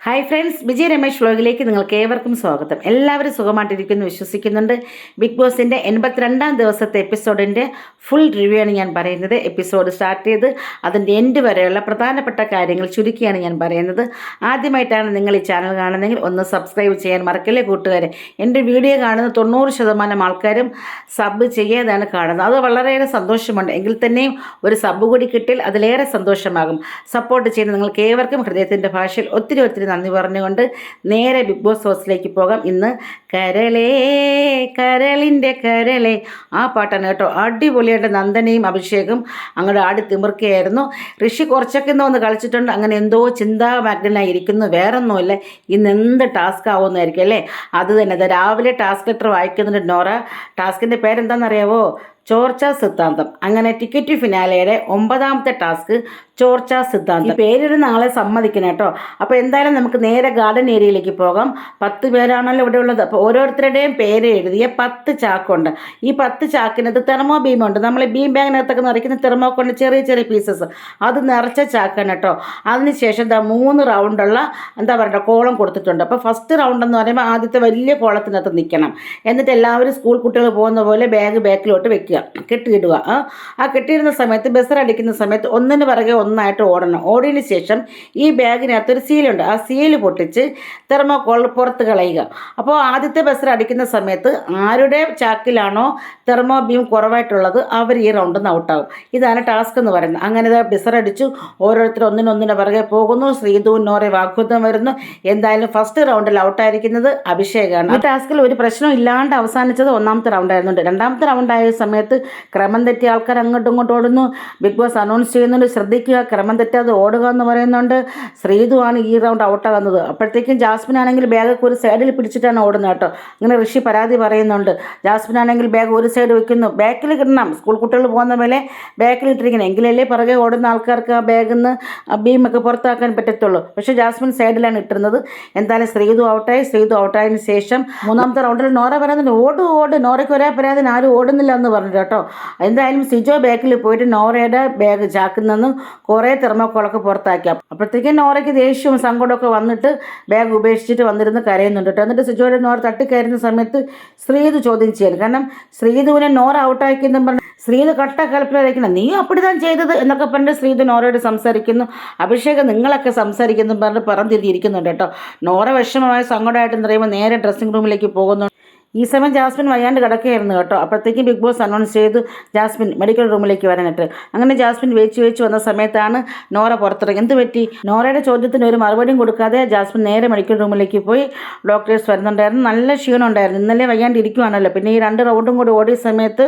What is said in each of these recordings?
Hi friends, Vijay Ramesh വ്ലോഗിലേക്ക് നിങ്ങൾക്ക് ഏവർക്കും സ്വാഗതം. എല്ലാവരും സുഖമായിട്ടിരിക്കുന്നു വിശ്വസിക്കുന്നുണ്ട്. ബിഗ് ബോസിൻ്റെ 82ാം ദിവസത്തെ എപ്പിസോഡിൻ്റെ ഫുൾ റിവ്യൂ ആണ് ഞാൻ പറയുന്നത്. എപ്പിസോഡ് സ്റ്റാർട്ട് ചെയ്ത് അതിൻ്റെ എൻഡ് വരെയുള്ള പ്രധാനപ്പെട്ട കാര്യങ്ങൾ ചുരുക്കിയാണ് ഞാൻ പറയുന്നത്. ആദ്യമായിട്ടാണ് നിങ്ങൾ ഈ ചാനൽ കാണുന്നതെങ്കിൽ ഒന്ന് സബ്സ്ക്രൈബ് ചെയ്യാൻ മറക്കല്ലേ കൂട്ടുകാരെ. എൻ്റെ വീഡിയോ കാണുന്ന 90% ആൾക്കാരും സബ് ചെയ്യാതാണ് കാണുന്നത്. അത് വളരെയേറെ സന്തോഷമുണ്ട്. എങ്കിൽ തന്നെയും ഒരു സബ് കൂടി കിട്ടിയാൽ അതിലേറെ സന്തോഷമാകും. സപ്പോർട്ട് ചെയ്യുന്ന നിങ്ങൾക്ക് ഏവർക്കും ഹൃദയത്തിൻ്റെ ഭാഷയിൽ ഒത്തിരി നന്ദി പറഞ്ഞുകൊണ്ട് നേരെ ബിഗ് ബോസ് ഹൗസിലേക്ക് പോകാം. ഇന്ന് കരളേ കരളിൻ്റെ കരളേ ആ പാട്ടാണ് കേട്ടോ. അടിപൊളിയായിട്ട് നന്ദനയും അഭിഷേകും അങ്ങോട്ട് ആടി തിമിർക്കുകയായിരുന്നു. ഋഷി കുറച്ചൊക്കെ ഇന്ന് വന്ന് കളിച്ചിട്ടുണ്ട്. അങ്ങനെ എന്തോ ചിന്താമഗ്നായിരിക്കുന്നു. വേറൊന്നുമില്ല, ഇന്ന് എന്ത് ടാസ്ക് ആവുമെന്നായിരിക്കും അല്ലേ. അത് തന്നെ രാവിലെ ടാസ്ക് ലെറ്റർ വായിക്കുന്നുണ്ട് നോറ. ടാസ്കിൻ്റെ പേരെന്താണെന്നറിയാവോ? ചോർച്ച സിദ്ധാന്തം. അങ്ങനെ ടിക്കറ്റ് ഫിനാലയുടെ 9ാമത്തെ ടാസ്ക് ചോർച്ച സിദ്ധാന്തം. ഈ പേരിടുന്ന ആളെ സമ്മതിക്കണം കേട്ടോ. അപ്പോൾ എന്തായാലും നമുക്ക് നേരെ ഗാർഡൻ ഏരിയയിലേക്ക് പോകാം. 10 പേരാണല്ലോ ഇവിടെ ഉള്ളത്. അപ്പോൾ ഓരോരുത്തരുടെയും പേര് എഴുതിയ 10 ചാക്കുണ്ട്. ഈ 10 ചാക്കിനകത്ത് തെർമോ ബീമുണ്ട്. നമ്മൾ ബീം ബാഗിനകത്തൊക്കെ നിറയ്ക്കുന്ന തെർമോ കൊണ്ട് ചെറിയ പീസസ്, അത് നിറച്ച ചാക്കാണ് കേട്ടോ. അതിനുശേഷം 3 റൗണ്ടുള്ള കോളം കൊടുത്തിട്ടുണ്ട്. അപ്പോൾ ഫസ്റ്റ് റൗണ്ട് എന്ന് പറയുമ്പോൾ ആദ്യത്തെ വലിയ കോളത്തിനകത്ത് നിൽക്കണം. എന്നിട്ട് എല്ലാവരും സ്കൂൾ കുട്ടികൾ പോകുന്ന പോലെ ബാഗ് ബാക്കിലോട്ട് വെക്കുക, കെട്ടിയിടുക. ആ കെട്ടിയിടുന്ന സമയത്ത് ബസർ അടിക്കുന്ന സമയത്ത് ഒന്നിന് പിറകെ ഒന്നായിട്ട് ഓടണം. ഓടിയതിന് ശേഷം ഈ ബാഗിനകത്തൊരു സീലുണ്ട്. ആ സീല് പൊട്ടിച്ച് തെർമോക്കോൾ പുറത്ത് കളയുക. അപ്പോൾ ആദ്യത്തെ ബസർ അടിക്കുന്ന സമയത്ത് ആരുടെ ചാക്കിലാണോ തെർമോ ബീം കുറവായിട്ടുള്ളത് അവർ ഈ റൗണ്ടിൽ നിന്ന് ഔട്ടാകും. ഇതാണ് ടാസ്ക് എന്ന് പറയുന്നത്. അങ്ങനെ ബസർ അടിച്ചു ഓരോരുത്തർ ഒന്നിനൊന്നിന് പിറകെ പോകുന്നു. ശ്രീധു നോറെ വാഗ്വാദം വരുന്നു. എന്തായാലും ഫസ്റ്റ് റൗണ്ടിൽ ഔട്ടായിരിക്കുന്നത് അഭിഷേകാണ്. ഈ ടാസ്കിൽ ഒരു പ്രശ്നം ഇല്ലാണ്ട് അവസാനിച്ചത് 1ാമത്തെ റൗണ്ടായിരുന്നുണ്ട്. 2ാമത്തെ റൗണ്ടായ സമയത്ത് ക്രമം തെറ്റിയ ആൾക്കാർ അങ്ങോട്ടും ഇങ്ങോട്ടും ഓടുന്നു. ബിഗ് ബോസ് അനൗൺസ് ചെയ്യുന്നുണ്ട്, ശ്രദ്ധിക്കുക, ക്രമം തെറ്റാതെ ഓടുക എന്ന് പറയുന്നുണ്ട്. ശ്രീധു ആണ് ഈ റൗണ്ട് ഔട്ടാകുന്നത്. അപ്പോഴത്തേക്കും ജാസ്മിൻ ആണെങ്കിൽ ബാഗൊക്കെ ഒരു സൈഡിൽ പിടിച്ചിട്ടാണ് ഓടുന്നത് കേട്ടോ. അങ്ങനെ ഋഷി പരാതി പറയുന്നുണ്ട്. ജാസ്മിൻ ആണെങ്കിൽ ബാഗ് ഒരു സൈഡ് വെക്കുന്നു. ബാക്കിൽ കിടണം, സ്കൂൾ കുട്ടികൾ പോകുന്ന പോലെ ബാക്കിൽ ഇട്ടിരിക്കണം. എങ്കിലല്ലേ പിറകെ ഓടുന്ന ആൾക്കാർക്ക് ആ ബാഗിൽ നിന്ന് ബീമൊക്കെ പുറത്താക്കാൻ പറ്റത്തുള്ളൂ. പക്ഷേ ജാസ്മിൻ സൈഡിലാണ് ഇട്ടിരുന്നത്. എന്തായാലും ശ്രീധു ഔട്ടായി. ശ്രീധു ഔട്ടായതിനു ശേഷം 3ാമത്തെ റൗണ്ടിൽ നോറ പറയുന്നുണ്ട്, ഓട് നോറയ്ക്ക് ഒരേ പരാതി ആരും ഓടുന്നില്ല എന്ന് പറഞ്ഞു കേട്ടോ. എന്തായാലും സിജോ ബാക്കിൽ പോയിട്ട് നോറയുടെ ബാഗ് ചാക്കിൽ നിന്നും കുറേ തെർമോക്കോളൊക്കെ പുറത്താക്കി. അപ്പോഴത്തേക്കും നോറയ്ക്ക് ദേഷ്യവും സങ്കടമൊക്കെ വന്നിട്ട് ബാഗ് ഉപേക്ഷിച്ചിട്ട് വന്നിരുന്ന് കരയുന്നുണ്ട് കേട്ടോ. എന്നിട്ട് സിജോയുടെ നോറ തട്ടിക്കയറുന്ന സമയത്ത് ശ്രീധു ചോദ്യം ചെയ്യൽ. കാരണം ശ്രീധുവിനെ നോറ ഔട്ടാക്കിയെന്നും പറഞ്ഞ് ശ്രീധു കട്ട കൽപ്പിലായിരിക്കണം. നീ അപ്പിടിതാൻ ചെയ്തത് എന്നൊക്കെ പറഞ്ഞിട്ട് ശ്രീധു നോറയോട് സംസാരിക്കുന്നു. അഭിഷേക് നിങ്ങളൊക്കെ സംസാരിക്കുന്നു പറഞ്ഞ് പറഞ്ഞിരിക്കുന്നുണ്ട് കേട്ടോ. നോറ വിഷമമായ സങ്കടമായിട്ടെന്ന് പറയുമ്പോൾ നേരെ ഡ്രസ്സിംഗ് റൂമിലേക്ക് പോകുന്നു. ഈ സമയം ജാസ്മിൻ വയ്യാണ്ട് കിടക്കുകയായിരുന്നു കേട്ടോ. അപ്പോഴത്തേക്കും ബിഗ് ബോസ് അനൗൺസ് ചെയ്തു ജാസ്മിൻ മെഡിക്കൽ റൂമിലേക്ക് വരാനായിട്ട്. അങ്ങനെ ജാസ്മിൻ വേച്ച് വന്ന സമയത്താണ് നോറ പുറത്തിറങ്ങി. എന്ത് പറ്റി? നോറയുടെ ചോദ്യത്തിന് ഒരു മറുപടിയും കൊടുക്കാതെ ജാസ്മിൻ നേരെ മെഡിക്കൽ റൂമിലേക്ക് പോയി. ഡോക്ടേഴ്സ് വരുന്നുണ്ടായിരുന്നു. നല്ല ക്ഷീണം ഉണ്ടായിരുന്നു. ഇന്നലെ വയ്യാണ്ട് ഇരിക്കുവാണല്ലോ. പിന്നെ ഈ 2 റൗണ്ടും കൂടി ഓടിയ സമയത്ത്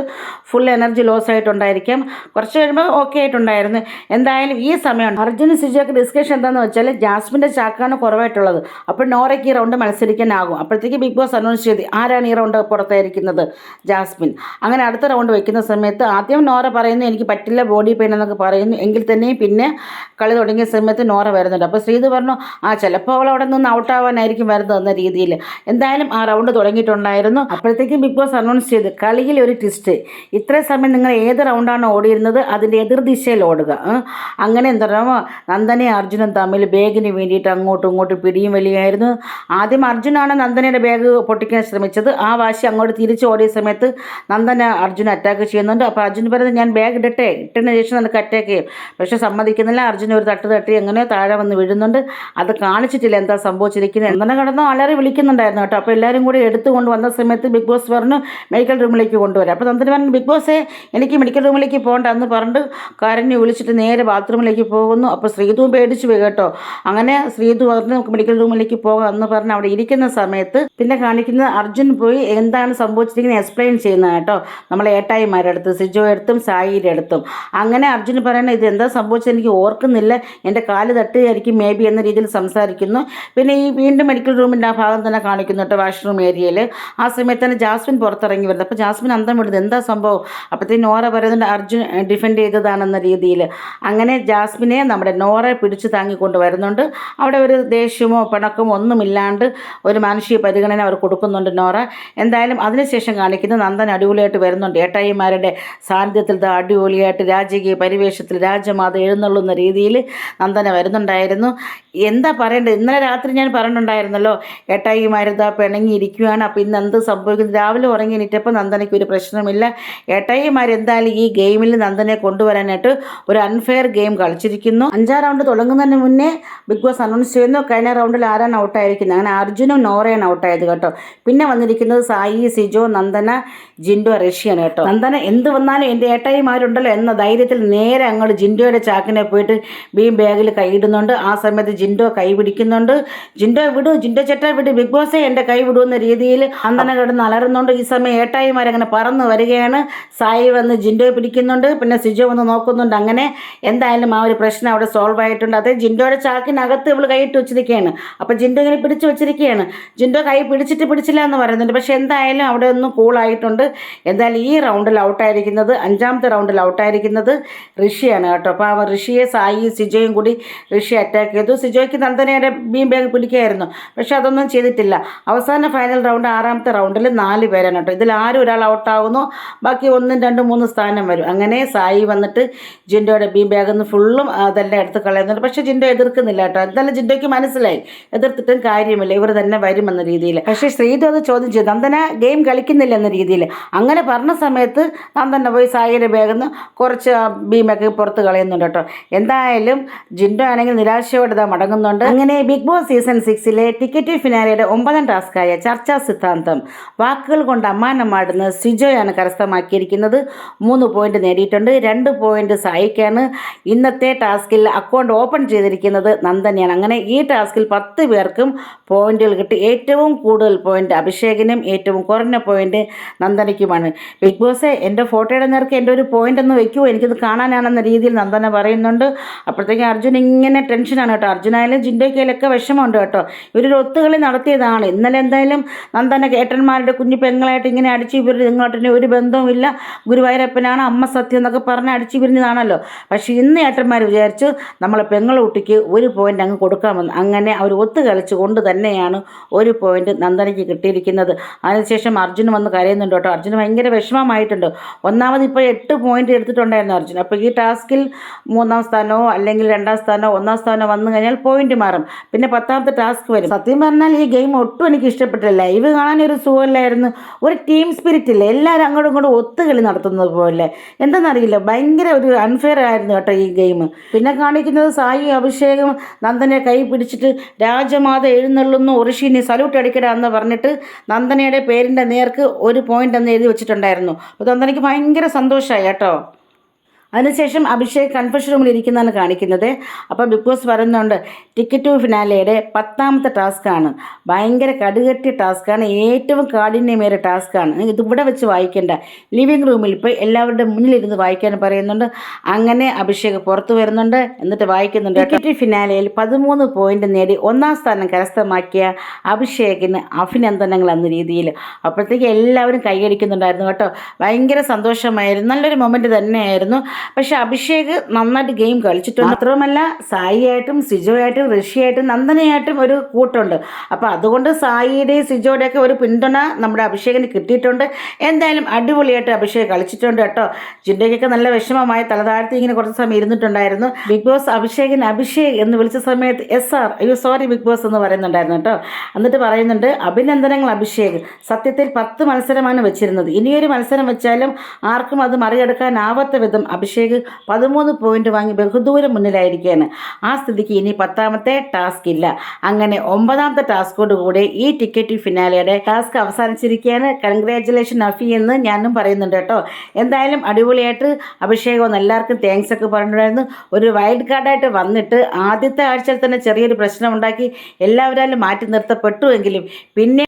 ഫുൾ എനർജി ലോസ് ആയിട്ടുണ്ടായിരിക്കാം. കുറച്ച് കഴിയുമ്പോൾ ഓക്കെ ആയിട്ടുണ്ടായിരുന്നു. എന്തായാലും ഈ സമയം അർജുനും സിജോക്ക് ഡിസ്കഷൻ എന്താണെന്ന് വെച്ചാൽ ജാസ്മിൻ്റെ ചാക്കാണ് കുറവായിട്ടുള്ളത്. അപ്പോൾ നോറയ്ക്ക് ഈ റൗണ്ട് മത്സരിക്കാനാകും. അപ്പോഴത്തേക്ക് ബിഗ് ബോസ് അനൗൺസ് ചെയ്തു ആരാണ് റൗണ്ട് പുറത്തായിരിക്കുന്നത്? ജാസ്മിൻ. അങ്ങനെ അടുത്ത റൗണ്ട് വയ്ക്കുന്ന സമയത്ത് ആദ്യം നോറ പറയുന്നു എനിക്ക് പറ്റില്ല, ബോഡി പെയിൻ എന്നൊക്കെ പറയുന്നു. എങ്കിൽ തന്നെയും പിന്നെ കളി തുടങ്ങിയ സമയത്ത് നോറ വരുന്നുണ്ട്. അപ്പോൾ ശ്രീധു പറഞ്ഞു ചിലപ്പോൾ അവൾ അവിടെ നിന്ന് ഔട്ടാവാനായിരിക്കും വരുന്നത് എന്ന രീതിയിൽ. എന്തായാലും ആ റൗണ്ട് തുടങ്ങിയിട്ടുണ്ടായിരുന്നു. അപ്പോഴത്തേക്കും ബിഗ് ബോസ് അനൗൺസ് ചെയ്ത് കളിയിൽ ഒരു ട്വിസ്റ്റ്. ഇത്രയും സമയം നിങ്ങൾ ഏത് റൗണ്ടാണ് ഓടിയിരുന്നത് അതിൻ്റെ എതിർ ദിശയിൽ ഓടുക. അങ്ങനെ എന്താ പറയുക, നന്ദനയും അർജുനും തമ്മിൽ ബാഗിന് വേണ്ടിയിട്ട് അങ്ങോട്ടും ഇങ്ങോട്ടും പിടിയും വലിയായിരുന്നു. ആദ്യം അർജുനാണ് നന്ദനയുടെ ബാഗ് പൊട്ടിക്കാൻ ശ്രമിച്ചത്. ആ വാശി അങ്ങോട്ട് തിരിച്ച് ഓടിയ സമയത്ത് നന്ദന അർജുൻ അറ്റാക്ക് ചെയ്യുന്നുണ്ട്. അപ്പോൾ അർജുൻ പറയുന്നത് ഞാൻ ബാഗ് ഇട്ടതിന് ശേഷം നിനക്ക് അറ്റാക്ക് ചെയ്യും. പക്ഷേ സമ്മതിക്കുന്നില്ല. അർജുൻ ഒരു തട്ടി എങ്ങനെ താഴെ വന്ന് വീഴുന്നുണ്ട്. അത് കാണിച്ചിട്ടില്ല എന്താ സംഭവിച്ചിരിക്കുന്നത്. നന്ദന കടന്ന് അലറി വിളിക്കുന്നുണ്ടായിരുന്നു കേട്ടോ. അപ്പോൾ എല്ലാവരും കൂടി എടുത്തുകൊണ്ട് വന്ന സമയത്ത് ബിഗ് ബോസ് പറഞ്ഞു മെഡിക്കൽ റൂമിലേക്ക് കൊണ്ടുവരാം. അപ്പോൾ നന്ദന പറഞ്ഞു ബിഗ് ബോസേ എനിക്ക് മെഡിക്കൽ റൂമിലേക്ക് പോകണ്ട എന്ന് പറഞ്ഞിട്ട് കരഞ്ഞ് വിളിച്ചിട്ട് നേരെ ബാത്റൂമിലേക്ക് പോകുന്നു. അപ്പോൾ ശ്രീധുവും പേടിച്ചു പോയി കേട്ടോ. അങ്ങനെ ശ്രീധു പറഞ്ഞ് നമുക്ക് മെഡിക്കൽ റൂമിലേക്ക് പോകാം എന്ന് പറഞ്ഞ് അവിടെ ഇരിക്കുന്ന സമയത്ത് പിന്നെ കാണിക്കുന്നത് അർജുൻ പോയി എന്താണ് സംഭവിച്ചിരിക്കുന്നത് എക്സ്പ്ലെയിൻ ചെയ്യുന്നത് കേട്ടോ. നമ്മളെ ഏട്ടായിമാരുടെ അടുത്ത്, സിജോ എടുത്തും സായിയുടെ അടുത്തും. അങ്ങനെ അർജുൻ പറയുന്നത് ഇത് എന്താ സംഭവിച്ചത് എനിക്ക് ഓർക്കുന്നില്ല, എൻ്റെ കാല് തട്ടുകയായിരിക്കും മേ ബി എന്ന രീതിയിൽ സംസാരിക്കുന്നു. പിന്നെ ഈ വീണ്ടും മെഡിക്കൽ റൂമിൻ്റെ ആ ഭാഗം തന്നെ കാണിക്കുന്നു കേട്ടോ, വാഷ്റൂം ഏരിയയിൽ. ആ സമയത്ത് തന്നെ ജാസ്മിൻ പുറത്തിറങ്ങി വരുന്നത്. അപ്പോൾ ജാസ്മിൻ അന്തം വിടുന്നത് എന്താ സംഭവം. അപ്പോഴത്തേക്ക് നോറ പറയുന്നുണ്ട് അർജുൻ ഡിഫെൻഡ് ചെയ്തതാണെന്ന രീതിയിൽ. അങ്ങനെ ജാസ്മിനെ നമ്മുടെ നോറ പിടിച്ചു താങ്ങിക്കൊണ്ട് വരുന്നുണ്ട്. അവിടെ ഒരു ദേഷ്യമോ പിണക്കമോ ഒന്നുമില്ലാണ്ട് ഒരു മാനുഷിക പരിഗണന അവർ കൊടുക്കുന്നുണ്ട് നോറ. എന്തായാലും അതിനുശേഷം കാണിക്കുന്നത് നന്ദൻ അടിപൊളിയായിട്ട് വരുന്നുണ്ട്. ഏട്ടായിമാരുടെ സാന്നിധ്യത്തിൽ അടിപൊളിയായിട്ട് രാജകീയ പരിവേഷത്തിൽ രാജമാത എഴുന്നള്ളുന്ന രീതിയിൽ നന്ദന വരുന്നുണ്ടായിരുന്നു. എന്താ പറയേണ്ടത്, ഇന്നലെ രാത്രി ഞാൻ പറഞ്ഞിട്ടുണ്ടായിരുന്നല്ലോ ഏട്ടായിമാരിതാ പിണങ്ങിയിരിക്കുകയാണ്. അപ്പോൾ ഇന്ന് എന്ത് സംഭവിക്കുന്നു? രാവിലെ ഉറങ്ങി എണീറ്റപ്പോൾ നന്ദനയ്ക്ക് ഒരു പ്രശ്നമില്ല. ഏട്ടായിമാർ എന്തായാലും ഈ ഗെയിമിൽ നന്ദനെ കൊണ്ടുവരാനായിട്ട് ഒരു അൺഫെയർ ഗെയിം കളിച്ചിരിക്കുന്നു. 5ാം റൗണ്ട് തുടങ്ങുന്നതിന് മുന്നേ ബിഗ് ബോസ് അനൗൺസ് ചെയ്യുന്നു കഴിഞ്ഞ റൗണ്ടിൽ ആരാണ് ഔട്ടായിരിക്കുന്നത്. അങ്ങനെ അർജുനും നോറയാണ് ഔട്ടായത് കേട്ടോ. പിന്നെ വന്നിരിക്കുന്നത് സായി, സിജോ, നന്ദന, ജിൻഡോ, റഷ്യയാണ് കേട്ടോ. നന്ദന എന്ത് വന്നാലും എൻ്റെ ഏട്ടായിമാരുണ്ടല്ലോ എന്ന ധൈര്യത്തിൽ നേരെ അങ്ങോട്ട് ജിൻഡോയുടെ ചാക്കിനെ പോയിട്ട് ബീം ബാഗിൽ കൈയിടുന്നുണ്ട്. ആ സമയത്ത് ജിൻഡോ കൈ പിടിക്കുന്നുണ്ട്. ജിൻഡോ വിടൂ, ജിൻഡോ ചേട്ടാ വിട്, ബിഗ് ബോസേ എൻ്റെ കൈ വിടുമെന്ന രീതിയിൽ നന്ദന കിടന്ന് അലറുന്നുണ്ട്. ഈ സമയം ഏട്ടായിമാരങ്ങനെ പറന്ന് വരികയാണ്. സായി വന്ന് ജിൻഡോയെ പിടിക്കുന്നുണ്ട്, പിന്നെ സിജോ വന്ന് നോക്കുന്നുണ്ട്. അങ്ങനെ എന്തായാലും ആ ഒരു പ്രശ്നം അവിടെ സോൾവ് ആയിട്ടുണ്ട്. അത് ജിൻഡോയുടെ ചാക്കിനകത്ത് ഇവൾ കൈയിട്ട് വെച്ചിരിക്കുകയാണ്. അപ്പോൾ ജിൻഡോ ഇങ്ങനെ പിടിച്ച് വെച്ചിരിക്കുകയാണ്. ജിൻഡോ കൈ പിടിച്ചില്ല എന്ന് പറയുന്നുണ്ട്. പക്ഷെ എന്തായാലും അവിടെ ഒന്നും കൂളായിട്ടുണ്ട്. എന്തായാലും ഈ റൗണ്ടിൽ ഔട്ടായിരിക്കുന്നത് 5ാമത്തെ റൗണ്ടിൽ ഔട്ടായിരിക്കുന്നത് ഋഷിയാണ് കേട്ടോ. അപ്പോൾ അവർ ഋഷിയെ സായി സിജോയും കൂടി ഋഷി അറ്റാക്ക് ചെയ്തു. സിജോയ്ക്ക് നന്ദനയുടെ ബീം ബാഗ് പിടിക്കുകയായിരുന്നു, പക്ഷെ അതൊന്നും ചെയ്തിട്ടില്ല. അവസാന ഫൈനൽ റൗണ്ട് 6ാമത്തെ റൗണ്ടിൽ 4 പേരാണ് കേട്ടോ. ഇതിൽ ആരും ഒരാൾ ഔട്ടാകുന്നു, ബാക്കി 1, 2, 3 സ്ഥാനം വരും. അങ്ങനെ സായി വന്നിട്ട് ജിൻഡോയുടെ ബീം ബാഗിൽ നിന്ന് ഫുള്ളും അതെല്ലാം എടുത്ത് കളയുന്നുണ്ട്. പക്ഷെ ജിൻഡോ എതിർക്കുന്നില്ല കേട്ടോ. എന്തായാലും ജിൻഡോയ്ക്ക് മനസ്സിലായി എതിർത്തിട്ടും കാര്യമില്ല, ഇവർ തന്നെ വരുമെന്ന രീതിയിൽ. പക്ഷേ ശ്രീധു അത് ചോദ്യം ചെയ്തു, നന്ദന ഗെയിം കളിക്കുന്നില്ല എന്ന രീതിയിൽ. അങ്ങനെ പറഞ്ഞ സമയത്ത് നന്ദന പോയി സായിയുടെ ബാഗിൽ നിന്ന് കുറച്ച് ബീമൊക്കെ പുറത്ത് കളയുന്നുണ്ട് കേട്ടോ. എന്തായാലും ജിൻഡോ ആണെങ്കിൽ നിരാശയോടെ ഇതാ മടങ്ങുന്നുണ്ട്. അങ്ങനെ ബിഗ് ബോസ് സീസൺ 6 ടിക്കറ്റ് ഫിനാലയുടെ 9ാം ടാസ്കായ ചർച്ചാ സിദ്ധാന്തം വാക്കുകൾ കൊണ്ട് അമ്മാനമാടുന്ന സിജോയാണ് കരസ്ഥമാക്കിയിരിക്കുന്നത്. 3 പോയിന്റ് നേടിയിട്ടുണ്ട്. 2 പോയിന്റ് സായിക്കാണ്. ഇന്നത്തെ ടാസ്കിൽ അക്കൗണ്ട് ഓപ്പൺ ചെയ്തിരിക്കുന്നത് നന്ദനയാണ്. അങ്ങനെ ഈ ടാസ്കിൽ 10 പേർക്കും പോയിന്റുകൾ കിട്ടി. ഏറ്റവും കൂടുതൽ പോയിന്റ് അഭിഷേകിനും ഏറ്റവും കുറഞ്ഞ പോയിന്റ് നന്ദനയ്ക്കുമാണ്. ബിഗ് ബോസ് എൻ്റെ ഫോട്ടോയുടെ നേർക്ക് എൻ്റെ ഒരു പോയിന്റ് ഒന്ന് വെക്കുമോ, എനിക്കത് കാണാനാണെന്ന രീതിയിൽ നന്ദന പറയുന്നുണ്ട്. അപ്പോഴത്തേക്കും അർജുൻ ഇങ്ങനെ ടെൻഷനാണ് കേട്ടോ. അർജുനായാലും ജിൻഡോയ്ക്കയിലൊക്കെ വിഷമമുണ്ട് കേട്ടോ. ഇവരൊരു ഒത്തുകളി നടത്തിയതാണ്. ഇന്നലെ എന്തായാലും നന്ദന ഏട്ടന്മാരുടെ കുഞ്ഞു പെങ്ങളായിട്ട് ഇങ്ങനെ അടിച്ചു പിരിഞ്ഞ് നിങ്ങളായിട്ട് ഒരു ബന്ധവുമില്ല, ഗുരുവായൂരപ്പനാണ് അമ്മ സത്യം എന്നൊക്കെ പറഞ്ഞ് അടിച്ചു പിരിഞ്ഞതാണല്ലോ. പക്ഷേ ഇന്ന് ഏട്ടന്മാർ വിചാരിച്ചു നമ്മളെ പെങ്ങളുട്ടിക്ക് ഒരു പോയിന്റ് അങ്ങ് കൊടുക്കാമെന്ന്. അങ്ങനെ അവർ ഒത്തു കളിച്ചുകൊണ്ട് തന്നെയാണ് ഒരു പോയിന്റ് നന്ദനയ്ക്ക് കിട്ടിയിരിക്കുന്നത്. അതിനുശേഷം അർജുൻ വന്ന് കരയുന്നുണ്ട് കേട്ടോ. അർജുന് ഭയങ്കര വിഷമമായിട്ടുണ്ട്. ഒന്നാമത് ഇപ്പോൾ 8 പോയിന്റ് എടുത്തിട്ടുണ്ടായിരുന്നു അർജുൻ. അപ്പോൾ ഈ ടാസ്കിൽ 3ാം സ്ഥാനമോ അല്ലെങ്കിൽ 2ാം സ്ഥാനമോ 1ാം സ്ഥാനമോ വന്നു കഴിഞ്ഞാൽ പോയിന്റ് മാറും. പിന്നെ 10ാമത്തെ ടാസ്ക് വരും. സത്യം പറഞ്ഞാൽ ഈ ഗെയിം ഒട്ടും എനിക്ക് ഇഷ്ടപ്പെട്ടില്ല. ലൈവ് കാണാൻ ഒരു സുഖമില്ലായിരുന്നു. ഒരു ടീം സ്പിരിറ്റ് ഇല്ല, എല്ലാവരും അങ്ങോട്ടും ഇങ്ങോട്ടും ഒത്തുകളി നടത്തുന്നത് പോലെ. എന്താണെന്നറിയില്ല, ഭയങ്കര ഒരു അൺഫെയർ ആയിരുന്നു കേട്ടോ ഈ ഗെയിം. പിന്നെ കാണിക്കുന്നത് സായി അഭിഷേകം നന്ദനെ കൈ പിടിച്ചിട്ട് രാജമാത എഴുന്നള്ളുന്നു, ഋഷിനെ സല്യൂട്ട് അടിക്കടാ എന്ന് പറഞ്ഞിട്ട് നന്ദനയുടെ പേരിൻ്റെ നേർക്ക് ഒരു പോയിന്റ് എന്ന് എഴുതി വെച്ചിട്ടുണ്ടായിരുന്നു. അപ്പോൾ നന്ദനയ്ക്ക് ഭയങ്കര സന്തോഷമായി കേട്ടോ. അതിനുശേഷം അഭിഷേക് കൺഫഷൻ റൂമിൽ ഇരിക്കുന്നതാണ് കാണിക്കുന്നത്. അപ്പോൾ ബിഗ് ബോസ് പറയുന്നുണ്ട് ടിക്കറ്റ് ഫിനാലയുടെ 10ാമത്തെ ടാസ്ക്കാണ്. ഭയങ്കര കടുകെട്ടിയ ടാസ്ക്കാണ്, ഏറ്റവും കാഠിന്യമേറിയ ടാസ്ക്കാണ്. ഇതിവിടെ വെച്ച് വായിക്കേണ്ട, ലിവിങ് റൂമിൽ പോയി എല്ലാവരുടെ മുന്നിലിരുന്ന് വായിക്കാൻ പറയുന്നുണ്ട്. അങ്ങനെ അഭിഷേക് പുറത്തു വരുന്നുണ്ട്, എന്നിട്ട് വായിക്കുന്നുണ്ട്. ടിക്കറ്റ് ഫിനാലയിൽ 13 പോയിന്റ് നേടി 1ാം സ്ഥാനം കരസ്ഥമാക്കിയ അഭിഷേകിന് അഭിനന്ദനങ്ങൾ എന്ന രീതിയിൽ. അപ്പോഴത്തേക്ക് എല്ലാവരും കൈയടിക്കുന്നുണ്ടായിരുന്നു കേട്ടോ. ഭയങ്കര സന്തോഷമായിരുന്നു, നല്ലൊരു മൊമെൻറ്റ് തന്നെയായിരുന്നു. പക്ഷെ അഭിഷേക് നന്നായിട്ട് ഗെയിം കളിച്ചിട്ടുണ്ട്. മാത്രവുമല്ല സായിയായിട്ടും സിജോയായിട്ടും ഋഷിയായിട്ടും നന്ദനയായിട്ടും ഒരു കൂട്ടുണ്ട്. അപ്പോൾ അതുകൊണ്ട് സായിയുടെയും സിജോയുടെയൊക്കെ ഒരു പിന്തുണ നമ്മുടെ അഭിഷേകിന് കിട്ടിയിട്ടുണ്ട്. എന്തായാലും അടിപൊളിയായിട്ട് അഭിഷേക് കളിച്ചിട്ടുണ്ട് കേട്ടോ. ജിൻഡയ്ക്കൊക്കെ നല്ല വിഷമമായി തലതാഴ്ത്തി ഇങ്ങനെ കുറച്ച് സമയം ഇരുന്നിട്ടുണ്ടായിരുന്നു. ബിഗ് ബോസ് അഭിഷേകിന് അഭിഷേക് എന്ന് വിളിച്ച സമയത്ത് SR അയ്യോ സോറി ബിഗ് ബോസ് എന്ന് പറയുന്നുണ്ടായിരുന്നു കേട്ടോ. എന്നിട്ട് പറയുന്നുണ്ട് അഭിനന്ദനങ്ങൾ അഭിഷേക്, സത്യത്തിൽ 10 മത്സരമാണ് വെച്ചിരുന്നത്. ഇനിയൊരു മത്സരം വെച്ചാലും ആർക്കും അത് മറികടക്കാനാവാത്ത വിധം അഭിഷേക് 13 പോയിന്റ് വാങ്ങി ബഹുദൂരം മുന്നിലായിരിക്കുകയാണ്. ആ സ്ഥിതിക്ക് ഇനി 10ാമത്തെ ടാസ്ക് ഇല്ല. അങ്ങനെ 9ാമത്തെ ടാസ്കോടുകൂടി ഈ ടിക്കറ്റ് ഫിനാലയുടെ ടാസ്ക് അവസാനിച്ചിരിക്കുകയാണ്. കൺഗ്രാജുലേഷൻ അഫി എന്ന് ഞാനും പറയുന്നുണ്ട് കേട്ടോ. എന്തായാലും അടിപൊളിയായിട്ട് അഭിഷേക് വന്ന് എല്ലാവർക്കും താങ്ക്സ് ഒക്കെ പറഞ്ഞിട്ടുണ്ടായിരുന്നു. ഒരു വൈൽഡ് കാർഡായിട്ട് വന്നിട്ട് ആദ്യത്തെ ആഴ്ചയിൽ തന്നെ ചെറിയൊരു പ്രശ്നം ഉണ്ടാക്കി എല്ലാവരും മാറ്റി നിർത്തപ്പെട്ടുവെങ്കിലും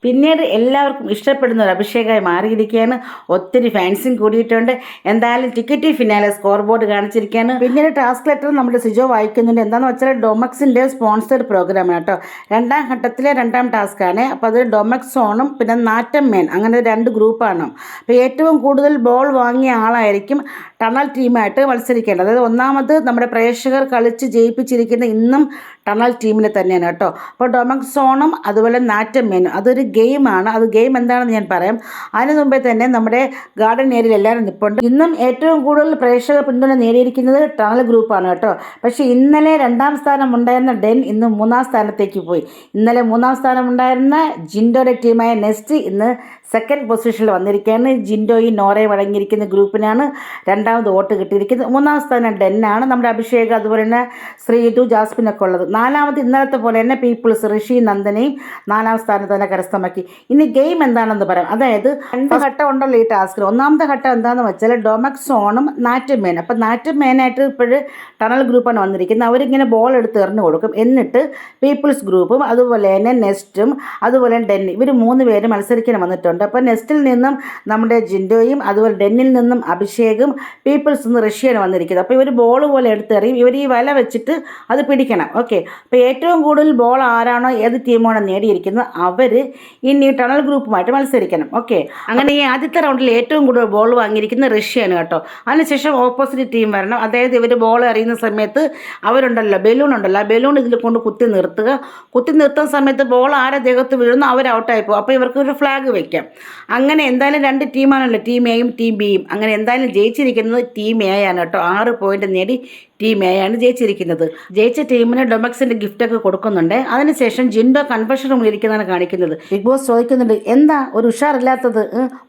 പിന്നീട് എല്ലാവർക്കും ഇഷ്ടപ്പെടുന്ന ഒരു അഭിഷേകമായി മാറിയിരിക്കുകയാണ്. ഒത്തിരി ഫാൻസും കൂടിയിട്ടുണ്ട്. എന്തായാലും ടിക്കറ്റ് ഫിനാലെ സ്കോർ ബോർഡ് കാണിച്ചിരിക്കുകയാണ്. പിന്നീട് ടാസ്ക് ലെറ്റർ നമ്മുടെ സിജോ വായിക്കുന്നുണ്ട്. എന്താണെന്ന് വെച്ചാൽ ഡൊമക്സിൻ്റെ സ്പോൺസർഡ് പ്രോഗ്രാമാണ് കേട്ടോ. 2ാം ഘട്ടത്തിലെ 2ാം ടാസ്ക്കാണ്. അപ്പോൾ അത് ഡൊമക്സ് ഓണും പിന്നെ നാറ്റം മേൻ, അങ്ങനെ 2 ഗ്രൂപ്പാണ്. അപ്പോൾ ഏറ്റവും കൂടുതൽ ബോൾ വാങ്ങിയ ആളായിരിക്കും ടണൽ ടീമായിട്ട് മത്സരിക്കേണ്ടത്. അതായത് ഒന്നാമത് നമ്മുടെ പ്രേക്ഷകർ കളിച്ച് ജയിപ്പിച്ചിരിക്കുന്ന ഇന്നും ടണൽ ടീമിനെ തന്നെയാണ് കേട്ടോ. അപ്പോൾ ഡൊമക് സോണും അതുപോലെ നാറ്റമ്മേനും അതൊരു ഗെയിമാണ്. അത് ഗെയിം എന്താണെന്ന് ഞാൻ പറയാം. അതിന് മുമ്പേ തന്നെ നമ്മുടെ ഗാർഡൻ ഏരിയയിൽ എല്ലാവരും നിൽപ്പുണ്ട്. ഇന്നും ഏറ്റവും കൂടുതൽ പ്രേക്ഷക പിന്തുണ നേടിയിരിക്കുന്നത് ടണൽ ഗ്രൂപ്പാണ് കേട്ടോ. പക്ഷേ ഇന്നലെ 2ാം സ്ഥാനം ഉണ്ടായിരുന്ന ഡെൻ ഇന്ന് 3ാം സ്ഥാനത്തേക്ക് പോയി. ഇന്നലെ 3ാം സ്ഥാനം ഉണ്ടായിരുന്ന ജിൻഡോയുടെ ടീമായ നെസ്റ്റ് ഇന്ന് സെക്കൻഡ് പൊസിഷനിൽ വന്നിരിക്കുകയാണ്. ജിൻഡോയും നോറയും അടങ്ങിയിരിക്കുന്ന ഗ്രൂപ്പിനാണ് 2ാമത് വോട്ട് കിട്ടിയിരിക്കുന്നത്. 3ാം സ്ഥാനം ഡെന്നാണ്. നമ്മുടെ അഭിഷേക് അതുപോലെ തന്നെ ശ്രീതു ജാസ്മിനൊക്കെ ഉള്ളത്. 4ാമത് ഇന്നലത്തെ പോലെ തന്നെ പീപ്പിൾസ് ഋഷി നന്ദനയും 4ാം സ്ഥാനത്ത് തന്നെ കരസ്ഥമാക്കി. ഇനി ഗെയിം എന്താണെന്ന് പറയാം. അതായത് 2 ഘട്ടം ഉണ്ടല്ലോ ഈ ടാസ്കിൽ. 1ാമത്തെ ഘട്ടം എന്താണെന്ന് വെച്ചാൽ ഡൊമക് സോണും നാറ്റമ്മേനും. അപ്പം നാറ്റമ്മേനായിട്ട് ഇപ്പോഴും ടണൽ ഗ്രൂപ്പാണ് വന്നിരിക്കുന്നത്. അവരിങ്ങനെ ബോൾ എടുത്ത് എറിഞ്ഞു കൊടുക്കും. എന്നിട്ട് പീപ്പിൾസ് ഗ്രൂപ്പും അതുപോലെ തന്നെ നെസ്റ്റും അതുപോലെ ഡെന്നി ഇവർ 3 പേര് മത്സരിക്കാൻ വന്നിട്ടുണ്ട്. അപ്പോൾ നെസ്റ്റിൽ നിന്നും നമ്മുടെ ജിൻഡോയും അതുപോലെ ഡെന്നിൽ നിന്നും അഭിഷേകും പീപ്പിൾസ് നിന്ന് ഋഷിയാണ് വന്നിരിക്കുന്നത്. അപ്പോൾ ഇവർ ബോൾ പോലെ എടുത്തെറിയും. ഇവർ ഈ വല വെച്ചിട്ട് അത് പിടിക്കണം. ഓക്കെ, അപ്പോൾ ഏറ്റവും കൂടുതൽ ബോൾ ആരാണോ ഏത് ടീമാണോ നേടിയിരിക്കുന്നത് അവർ ഇനി ടണൽ ഗ്രൂപ്പുമായിട്ട് മത്സരിക്കണം. ഓക്കെ, അങ്ങനെ ഈ ആദ്യത്തെ റൗണ്ടിൽ ഏറ്റവും കൂടുതൽ ബോൾ വാങ്ങിയിരിക്കുന്ന ഋഷിയാണ് കേട്ടോ. അതിനുശേഷം ഓപ്പോസിറ്റ് ടീം വരണം. അതായത് ഇവർ ബോൾ എറിയുന്ന സമയത്ത് അവരുണ്ടല്ലോ ബലൂൺ ഉണ്ടല്ലോ, ആ ബലൂൺ ഇതിൽ കൊണ്ട് കുത്തി നിർത്തുക. കുത്തി നിർത്തുന്ന സമയത്ത് ബോൾ ആരെ ദേഹത്ത് വീഴുന്നു അവർ ഔട്ടായി പോകും. അപ്പോൾ ഇവർക്ക് ഒരു ഫ്ലാഗ് വയ്ക്കാം. അങ്ങനെ എന്തായാലും 2 ടീമാണല്ലോ, ടീം എയും ടീം ബിയും. അങ്ങനെ എന്തായാലും ജയിച്ചിരിക്കുന്നത് ടീം എ ആണ് കേട്ടോ. 6 പോയിന്റ് നേടി ടീം എ ആണ് ജയിച്ചിരിക്കുന്നത്. ജയിച്ച ടീമിന് ഡൊമക്സിന്റെ ഗിഫ്റ്റൊക്കെ കൊടുക്കുന്നുണ്ട്. അതിനുശേഷം ജിൻഡോ കൺഫെഷൻ റൂമിൽ ഇരിക്കുന്നതാണ് കാണിക്കുന്നത്. ബിഗ് ബോസ് ചോദിക്കുന്നുണ്ട്, എന്താ ഒരു ഉഷാറില്ലാത്തത്,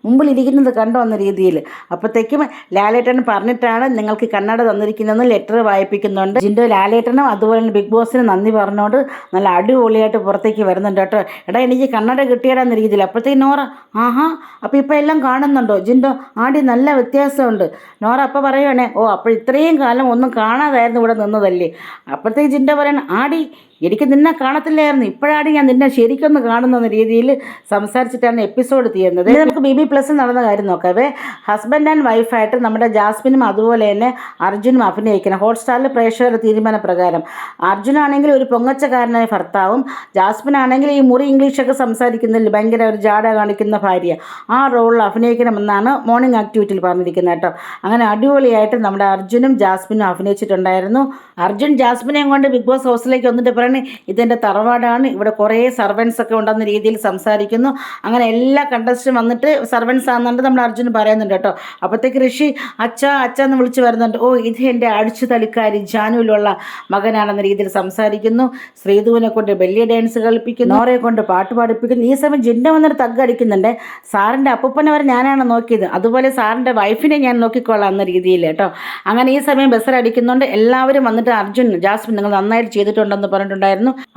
മുമ്പിൽ ഇരിക്കുന്നത് കണ്ടോ എന്ന രീതിയിൽ. അപ്പോഴത്തേക്കും ലാലേട്ടൻ പറഞ്ഞിട്ടാണ് നിങ്ങൾക്ക് കണ്ണട തന്നിരിക്കുന്നതെന്ന് ലെറ്റർ വായിപ്പിക്കുന്നുണ്ട്. ജിൻഡോ ലാലേട്ടനും അതുപോലെ തന്നെ ബിഗ് ബോസിന് നന്ദി പറഞ്ഞുകൊണ്ട് നല്ല അടിപൊളിയായിട്ട് പുറത്തേക്ക് വരുന്നുണ്ട് കേട്ടോ. എടാ എനിക്ക് കണ്ണട കിട്ടിയടാന്ന രീതിയിൽ. അപ്പോഴത്തേക്ക് നോറ ആഹാ അപ്പോൾ ഇപ്പോൾ എല്ലാം കാണുന്നുണ്ടോ ജിൻഡോ? ആടി നല്ല വ്യത്യാസമുണ്ട്. നോറ അപ്പോൾ പറയുവാണേ, ഓ അപ്പോൾ ഇത്രയും കാലം ഒന്നും കാണാതായിരുന്നു ഇവിടെ നിന്നതല്ലേ. അപ്പോഴത്തേക്ക് ജിൻഡോ പറയണം, ആടി എനിക്ക് നിന്നെ കാണത്തില്ലായിരുന്നു, ഇപ്പോഴാണ് ഞാൻ നിന്നെ ശരിക്കൊന്ന് കാണുന്ന രീതിയിൽ സംസാരിച്ചിട്ടാണ് എപ്പിസോഡ് തീരുന്നത്. നമുക്ക് BB+ നടന്ന കാര്യം നോക്കാവേ. ഹസ്ബൻഡ് ആൻഡ് വൈഫായിട്ട് നമ്മുടെ ജാസ്മിനും അതുപോലെ തന്നെ അർജുനും അഭിനയിക്കണം. ഹോട്ട്സ്റ്റാറിൽ പ്രേക്ഷകരുടെ തീരുമാനപ്രകാരം. അർജുനാണെങ്കിൽ ഒരു പൊങ്ങച്ചക്കാരനായ ഭർത്താവും ജാസ്മിനാണെങ്കിൽ ഈ മുറി ഇംഗ്ലീഷൊക്കെ സംസാരിക്കുന്നതിൽ ഭയങ്കര ഒരു ജാട കാണിക്കുന്ന ഭാര്യ. ആ റോളിൽ അഭിനയിക്കണമെന്നാണ് മോർണിംഗ് ആക്ടിവിറ്റിയിൽ പറഞ്ഞിരിക്കുന്നത് കേട്ടോ. അങ്ങനെ അടിപൊളിയായിട്ട് നമ്മുടെ അർജുനും ജാസ്മിനും അഭിനയിച്ചിട്ടുണ്ടായിരുന്നു. അർജുൻ ജാസ്മിനെയും കൊണ്ട് ബിഗ് ബോസ് ഹൗസിലേക്ക് വന്നിട്ട് ഇതെൻ്റെ തറവാടാണ്, ഇവിടെ കുറേ സർവൻസ് ഒക്കെ ഉണ്ടെന്ന രീതിയിൽ സംസാരിക്കുന്നു. അങ്ങനെ എല്ലാ കണ്ടസ്റ്റും വന്നിട്ട് സർവൻസ് ആണെന്നുണ്ട് നമ്മുടെ അർജുൻ പറയുന്നുണ്ട് കേട്ടോ. അപ്പോഴത്തേക്ക് ഋഷി അച്ഛ എന്ന് വിളിച്ച് വരുന്നുണ്ട്. ഓ ഇത് എൻ്റെ അടിച്ചു തലിക്കാരി ജാനുവിലുള്ള മകനാണെന്ന രീതിയിൽ സംസാരിക്കുന്നു. ശ്രീധുവിനെ കൊണ്ട് ബെല്ലി ഡാൻസ് കളിപ്പിക്കുന്നു, നോറയെ കൊണ്ട് പാട്ട് പാടിപ്പിക്കുന്നു. ഈ സമയം ജിൻഡോ വന്നിട്ട് തഗ് അടിക്കുന്നുണ്ട്. സാറിൻ്റെ അപ്പൂപ്പനെ വരെ ഞാനാണ് നോക്കിയത്, അതുപോലെ സാറിൻ്റെ വൈഫിനെ ഞാൻ നോക്കിക്കൊള്ളാം എന്ന രീതിയിൽ കേട്ടോ. അങ്ങനെ ഈ സമയം ബസ്സറടിക്കുന്നുണ്ട്. എല്ലാവരും വന്നിട്ട് അർജുൻ ജാസ്മിൻ നിങ്ങൾ നന്നായിട്ട് ചെയ്തിട്ടുണ്ടെന്ന് പറഞ്ഞിട്ടുണ്ടായിരുന്നു.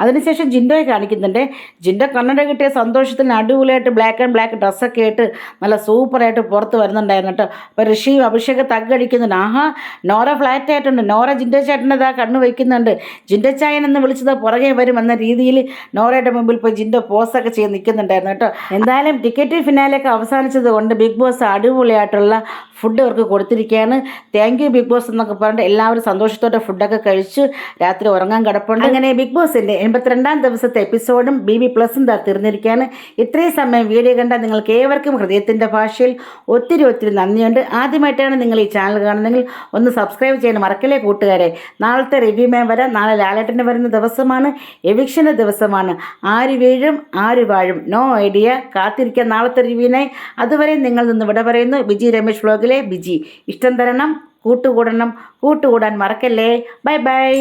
അതിനുശേഷം ജിൻഡോയെ കാണിക്കുന്നുണ്ട്. ജിൻഡോ കണ്ണട കിട്ടിയ സന്തോഷത്തിന് അടിപൊളിയായിട്ട് ബ്ലാക്ക് ആൻഡ് ബ്ലാക്ക് ഡ്രസ്സൊക്കെ ഇട്ട് നല്ല സൂപ്പറായിട്ട് പുറത്ത് വരുന്നുണ്ടായിരുന്നു കേട്ടോ. അപ്പോൾ ഋഷിയും അഭിഷേക് തഗ് അടിക്കുന്നുണ്ട്. ആഹാ നോറ ഫ്ലാറ്റ് ആയിട്ടുണ്ട്, നോറ ജിൻഡോ ചേട്ടൻ്റെ ഇതാ കണ്ണ് വയ്ക്കുന്നുണ്ട്, ജിൻഡോ ചായൻ എന്ന് വിളിച്ചത് പുറകെ വരും എന്ന രീതിയിൽ നോറയുടെ മുമ്പിൽ പോയി ജിൻഡോ പോസൊക്കെ ചെയ്ത് നിൽക്കുന്നുണ്ടായിരുന്നു കേട്ടോ. എന്തായാലും ടിക്കറ്റ് ഫിനാലൊക്കെ അവസാനിച്ചത് കൊണ്ട് ബിഗ് ബോസ് അടിപൊളിയായിട്ടുള്ള ഫുഡ് അവർക്ക് കൊടുത്തിരിക്കുകയാണ്. താങ്ക് യു ബിഗ് ബോസ് എന്നൊക്കെ പറഞ്ഞിട്ട് എല്ലാവരും സന്തോഷത്തോടെ ഫുഡൊക്കെ കഴിച്ച് രാത്രി ഉറങ്ങാൻ കിടപ്പുണ്ട്. അങ്ങനെ ബിഗ് ബോസിൻ്റെ 82ാം ദിവസത്തെ എപ്പിസോഡും BB+ തീർന്നിരിക്കുകയാണ്. ഇത്രയും സമയം വീഡിയോ കണ്ട നിങ്ങൾക്ക് ഏവർക്കും ഹൃദയത്തിൻ്റെ ഭാഷയിൽ ഒത്തിരി നന്ദിയുണ്ട്. ആദ്യമായിട്ടാണ് നിങ്ങൾ ഈ ചാനൽ കാണുന്നതെങ്കിൽ ഒന്ന് സബ്സ്ക്രൈബ് ചെയ്യാൻ മറക്കല്ലേ കൂട്ടുകാരെ. നാളത്തെ റിവ്യൂമേ വരാം. നാളെ ലാലേട്ടന് വരുന്ന ദിവസമാണ്, എവിക്ഷൻ്റെ ദിവസമാണ്. ആര് വീഴും ആര് വാഴും നോ ഐഡിയ. കാത്തിരിക്കാൻ നാളത്തെ റിവ്യൂവിനായി. അതുവരെ നിങ്ങൾ നിന്ന് വിട പറയുന്നു. ബിജി രമേശ് വ്ലോഗിലെ ബിജി. ഇഷ്ടം തരണം, കൂട്ടുകൂടാൻ മറക്കല്ലേ. ബൈ.